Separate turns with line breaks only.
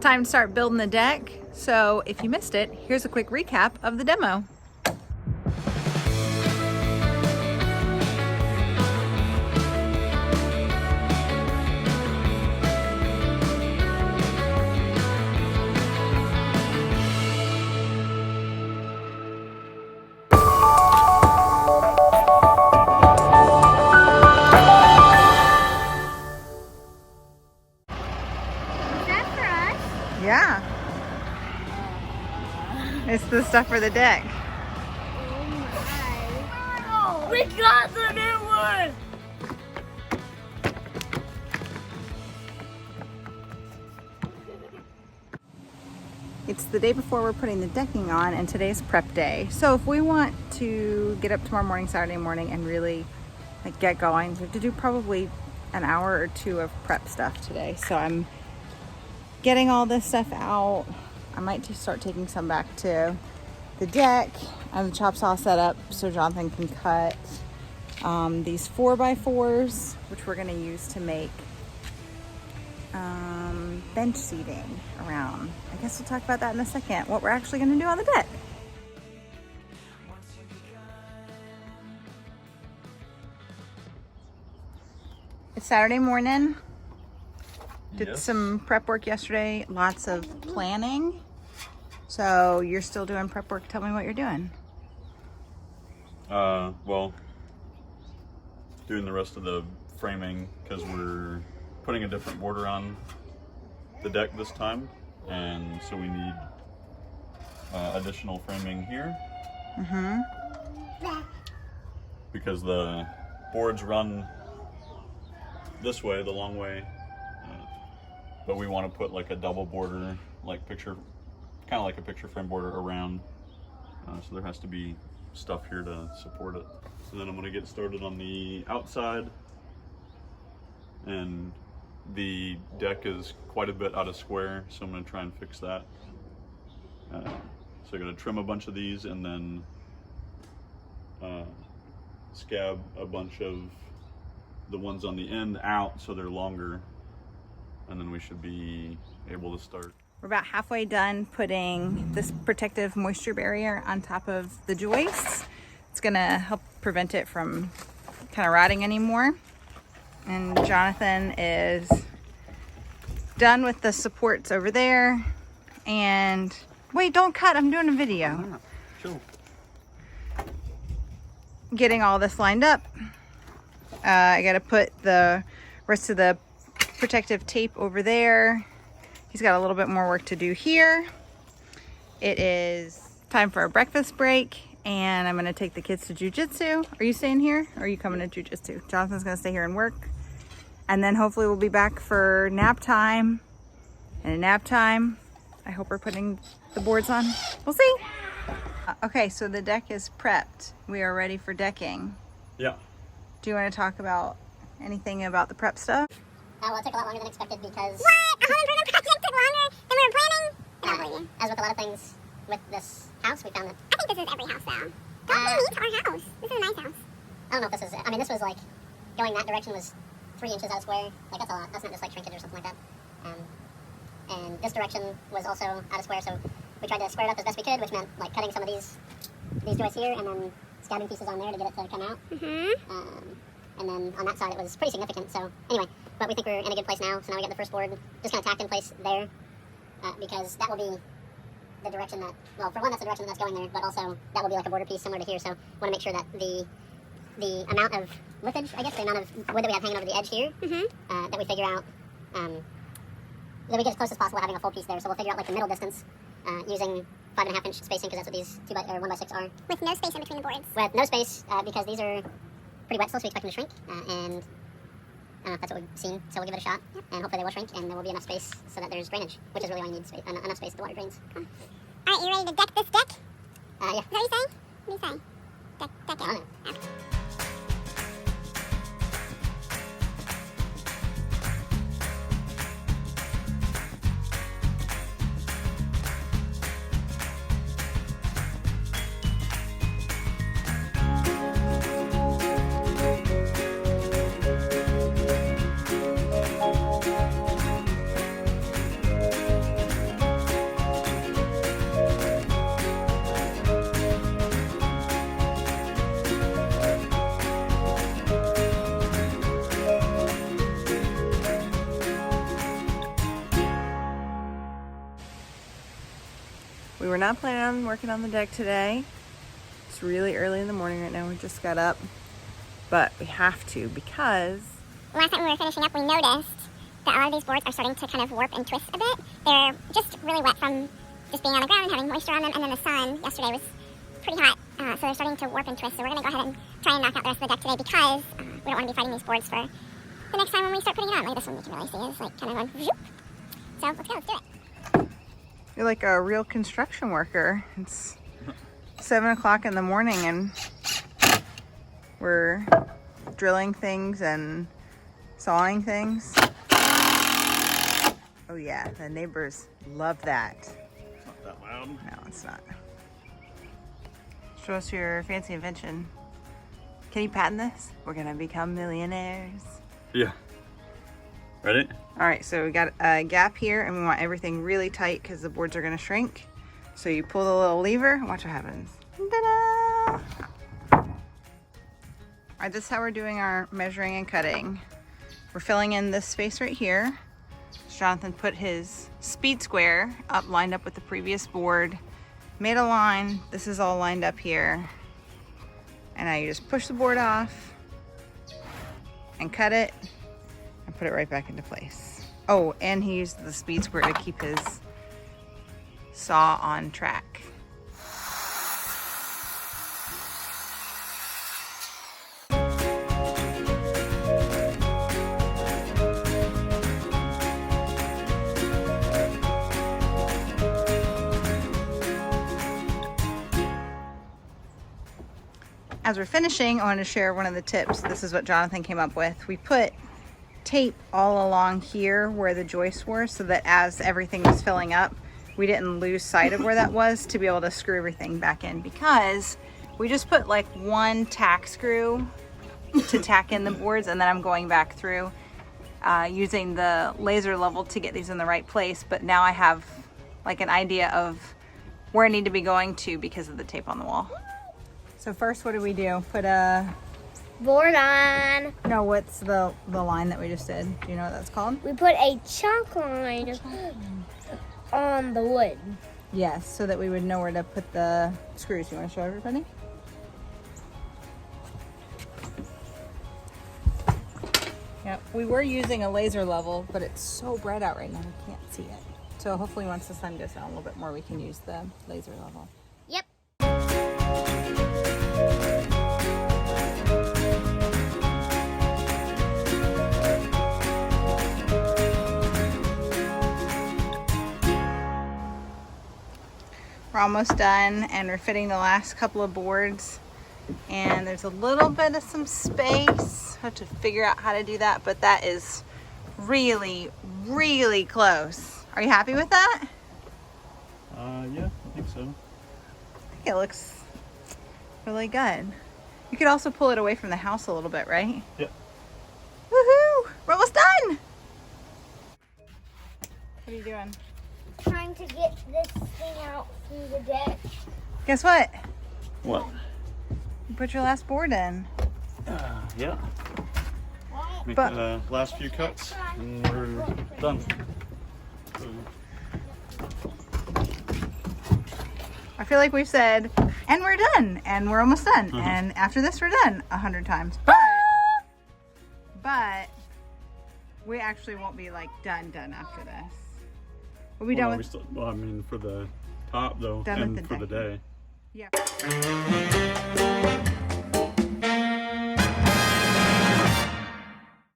Time to start building the deck. So if you missed it, here's a quick recap of the demo. Yeah. It's the stuff for the deck.
Oh my. We got the new one!
It's the day before we're putting the decking on, and today's prep day. So if we want to get up tomorrow morning, Saturday morning, and really like get going, we have to do probably an hour or two of prep stuff today. So I'm getting all this stuff out. I might just start taking some back to the deck. I have the chop saw set up so Jonathan can cut these 4x4s, which we're gonna use to make bench seating around. I guess we'll talk about that in a second, what we're actually gonna do on the deck. It's Saturday morning. Did some prep work yesterday, lots of planning. So you're still doing prep work. Tell me what you're doing.
Well, doing the rest of the framing because we're putting a different border on the deck this time. And so we need additional framing here. Because the boards run this way, the long way. But we want to put like a double border, like kind of like a picture frame border around. So there has to be stuff here to support it. So then I'm going to get started on the outside. And the deck is quite a bit out of square, so I'm going to try and fix that. So I'm going to trim a bunch of these and then scab a bunch of the ones on the end out so they're longer. And then we should be able to start.
We're about halfway done putting this protective moisture barrier on top of the joists. It's gonna help prevent it from kind of rotting anymore. And Jonathan is done with the supports over there. And wait, don't cut, I'm doing a video.
Chill.
Getting all this lined up. I gotta put the rest of the protective tape over there. He's got a little bit more work to do here. It is time for a breakfast break, and I'm gonna take the kids to jujitsu. Are you staying here or are you coming to jujitsu? Jonathan's gonna stay here and work, and then hopefully we'll be back for nap time. And at nap time, I hope we're putting the boards on. We'll see. Okay, so the deck is prepped. We are ready for decking.
Yeah.
Do you want to talk about anything about the prep stuff?
Well, it took a lot longer than expected because...
What? A home improvement project took longer than we were planning? I don't believe you.
As with a lot of things with this house, we found that...
I think this is every house, though. Don't be mean to our house. This is a nice house.
I don't know if this is... I mean, this was like... Going that direction was 3 inches out of square. Like, that's a lot. That's not just like shrinkage or something like that. And this direction was also out of square, so we tried to square it up as best we could, which meant like cutting some of these joists here and then scabbing pieces on there to get it to come out. And then on that side it was pretty significant, so anyway, but we think we're in a good place now. So now we got the first board just kind of tacked in place there, because that will be the direction that, well, for one, that's the direction that's going there, but also that will be like a border piece similar to here, so want to make sure that the amount of liftage, I guess, the amount of wood that we have hanging over the edge here, that we figure out, that we get as close as possible having a full piece there. So we'll figure out like the middle distance using 5.5 inch spacing, because that's what these 1x6 are.
With no space in between the boards.
With no space, because these are pretty wet still, so we expect them to shrink, and that's what we've seen, so we'll give it a shot, and hopefully they will shrink, and there will be enough space so that there's drainage, which is really all you need, enough space that the water drains.
Cool. Alright, you ready to deck this deck?
Yeah.
Is that what you're saying? What are you saying? Deck it.
I don't know.
Okay.
We were not planning on working on the deck today. It's really early in the morning right now. We just got up, but we have to because
Last night when we were finishing up, we noticed that a lot of these boards are starting to kind of warp and twist a bit. They're just really wet from just being on the ground and having moisture on them, and then the sun yesterday was pretty hot, so they're starting to warp and twist. So we're going to go ahead and try and knock out the rest of the deck today because we don't want to be fighting these boards for the next time when we start putting it on. Like this one you can really see is like kind of going whoop. So let's go, let's do it.
you're like a real construction worker. It's 7 o'clock in the morning and we're drilling things and sawing things. Oh yeah, the neighbors love that.
It's not that loud.
No, it's not. Show us your fancy invention. Can you patent this? We're gonna become millionaires.
Yeah. Ready?
All right, so we got a gap here and we want everything really tight because the boards are gonna shrink. So you pull the little lever and watch what happens. Ta-da! All right, this is how we're doing our measuring and cutting. We're filling in this space right here. Jonathan put his speed square up, lined up with the previous board, made a line. This is all lined up here. And now you just push the board off and cut it and put it right back into place. Oh, and he used the speed square to keep his saw on track. As we're finishing, I want to share one of the tips. This is what Jonathan came up with. We put tape all along here where the joists were so that as everything was filling up, we didn't lose sight of where that was to be able to screw everything back in, because we just put like one tack screw to tack in the boards, and then I'm going back through using the laser level to get these in the right place. But now I have like an idea of where I need to be going to because of the tape on the wall. So first, what do we do? Put a
Board on.
no. What's the line that we just did? Do you know what that's called?
We put a chunk line on the wood.
Yes, so that we would know where to put the screws. You want to show everybody? Yep, we were using a laser level, but it's so bright out right now, we can't see it. So hopefully once the sun goes down a little bit more, we can use the laser level.
Yep.
We're almost done and we're fitting the last couple of boards, and there's a little bit of some space. I have to figure out how to do that, but that is really, really close. Are you happy with that?
Yeah, I think so.
I think it looks really good. You could also pull it away from the house a little bit, right?
Yeah.
Woohoo! We're almost done! What are you doing?
Trying to get this thing out through the deck.
Guess what?
What?
You put your last board in.
Yeah. Make
But-
the last few cuts and we're done.
I feel like we've said, and we're done, and we're almost done, and after this we're done 100 times. But we actually won't be like done after this. We'll be done with.
Well, I mean, for the top though,
Done with
and
the
for the
deck.
day.
Yeah.